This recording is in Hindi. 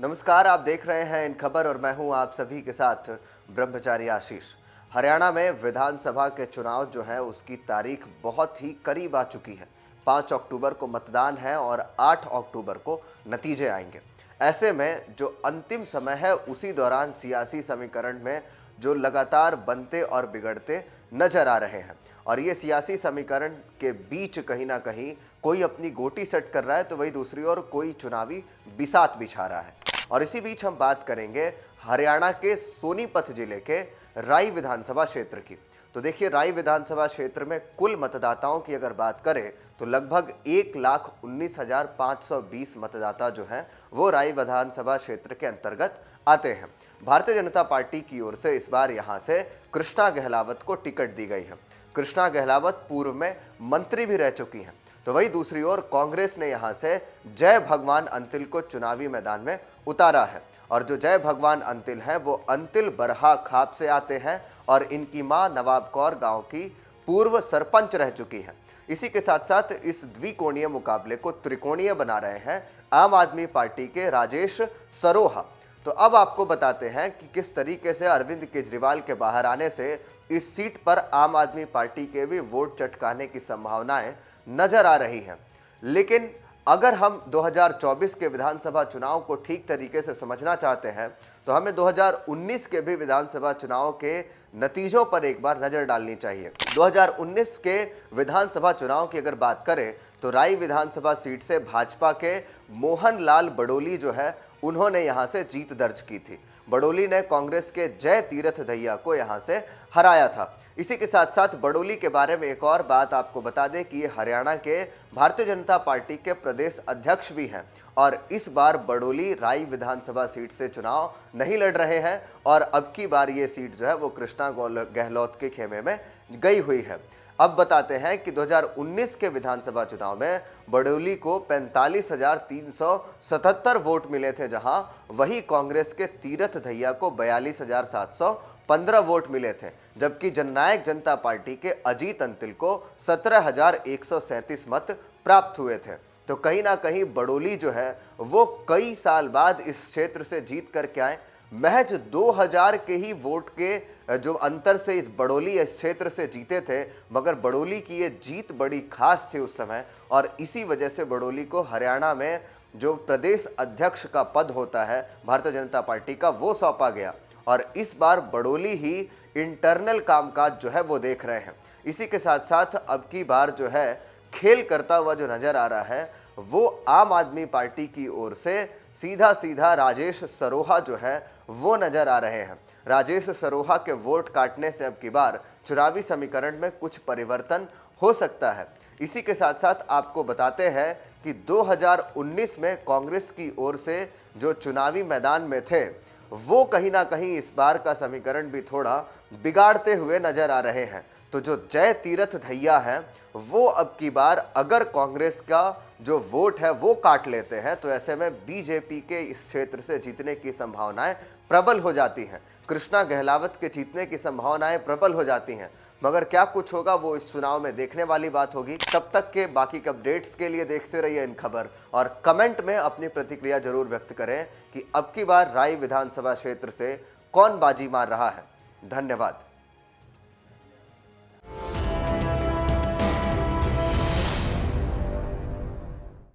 नमस्कार, आप देख रहे हैं इन खबर और मैं हूं आप सभी के साथ ब्रह्मचारी आशीष। हरियाणा में विधानसभा के चुनाव जो है उसकी तारीख बहुत ही करीब आ चुकी है। 5 अक्टूबर को मतदान है और 8 अक्टूबर को नतीजे आएंगे। ऐसे में जो अंतिम समय है उसी दौरान सियासी समीकरण में जो लगातार बनते और बिगड़ते नजर आ रहे हैं और ये सियासी समीकरण के बीच कहीं ना कहीं कोई अपनी गोटी सेट कर रहा है तो वही दूसरी ओर कोई चुनावी बिसात बिछा रहा है। और इसी बीच हम बात करेंगे हरियाणा के सोनीपत जिले के राई विधानसभा क्षेत्र की। तो देखिए, राई विधानसभा क्षेत्र में कुल मतदाताओं की अगर बात करें तो लगभग 1,19,520 मतदाता जो हैं वो राई विधानसभा क्षेत्र के अंतर्गत आते हैं। भारतीय जनता पार्टी की ओर से इस बार यहां से कृष्णा गहलावत को टिकट दी गई है। कृष्णा गहलावत पूर्व में मंत्री भी रह चुकी हैं। तो वही दूसरी ओर कांग्रेस ने यहां से जय भगवान अंतिल को चुनावी मैदान में उतारा है और जो जय भगवान अंतिल हैं वो अंतिल बरहा खाप से आते हैं और इनकी मां नवाब कौर गांव की पूर्व सरपंच रह चुकी हैं। इसी के साथ साथ इस द्विकोणीय मुकाबले को त्रिकोणीय बना रहे हैं आम आदमी पार्टी के राजेश सरोहा। तो अब आपको बताते हैं कि किस तरीके से अरविंद केजरीवाल के बाहर आने से इस सीट पर आम आदमी पार्टी के भी वोट चटकाने की संभावनाएं नजर आ रही हैं। लेकिन अगर हम 2024 के विधानसभा चुनाव को ठीक तरीके से समझना चाहते हैं तो हमें 2019 के भी विधानसभा चुनाव के नतीजों पर एक बार नजर डालनी चाहिए। 2019 के विधानसभा चुनाव की अगर बात करें तो राई विधानसभा सीट से भाजपा के मोहन लाल बडोली जो है उन्होंने यहां से जीत दर्ज की थी। बडोली ने कांग्रेस के जय तीरथ दहिया को यहां से हराया था। इसी के साथ साथ बडोली के बारे में एक और बात आपको बता दें कि ये हरियाणा के भारतीय जनता पार्टी के प्रदेश अध्यक्ष भी हैं और इस बार बडोली राई विधानसभा सीट से चुनाव नहीं लड़ रहे हैं और अब की बार ये सीट जो है वो कृष्णा गहलोत के खेमे में गई हुई है। अब बताते हैं कि 2019 के विधानसभा चुनाव में बडोली को 45,377 वोट मिले थे, जहां वही कांग्रेस के तीरथ दहिया को 42,715 वोट मिले थे, जबकि जननायक जनता पार्टी के अजीत अंतिल को 17,137 मत प्राप्त हुए थे। तो कहीं ना कहीं बडोली जो है वो कई साल बाद इस क्षेत्र से जीत करके आए। महज 2000 के ही वोट के जो अंतर से इस बडोली इस क्षेत्र से जीते थे, मगर बडोली की ये जीत बड़ी खास थी उस समय और इसी वजह से बडोली को हरियाणा में जो प्रदेश अध्यक्ष का पद होता है भारतीय जनता पार्टी का वो सौंपा गया और इस बार बडोली ही इंटरनल कामकाज जो है वो देख रहे हैं। इसी के साथ साथ अब की बार जो है खेल करता हुआ जो नजर आ रहा है वो आम आदमी पार्टी की ओर से सीधा सीधा राजेश सरोहा जो है वो नजर आ रहे हैं। राजेश सरोहा के वोट काटने से अब की बार चुनावी समीकरण में कुछ परिवर्तन हो सकता है। इसी के साथ साथ आपको बताते हैं कि 2019 में कांग्रेस की ओर से जो चुनावी मैदान में थे वो कहीं ना कहीं इस बार का समीकरण भी थोड़ा बिगाड़ते हुए नजर आ रहे हैं। तो जो जय तीरथ दहिया है वो अब की बार अगर कांग्रेस का जो वोट है वो काट लेते हैं तो ऐसे में बीजेपी के इस क्षेत्र से जीतने की संभावनाएं प्रबल हो जाती हैं। कृष्णा गहलावत के जीतने की संभावनाएं प्रबल हो जाती हैं, मगर क्या कुछ होगा वो इस चुनाव में देखने वाली बात होगी। तब तक के बाकी के अपडेट्स के लिए देखते रहिए इन खबर और कमेंट में अपनी प्रतिक्रिया जरूर व्यक्त करें कि अब की बार राई विधानसभा क्षेत्र से कौन बाजी मार रहा है। धन्यवाद।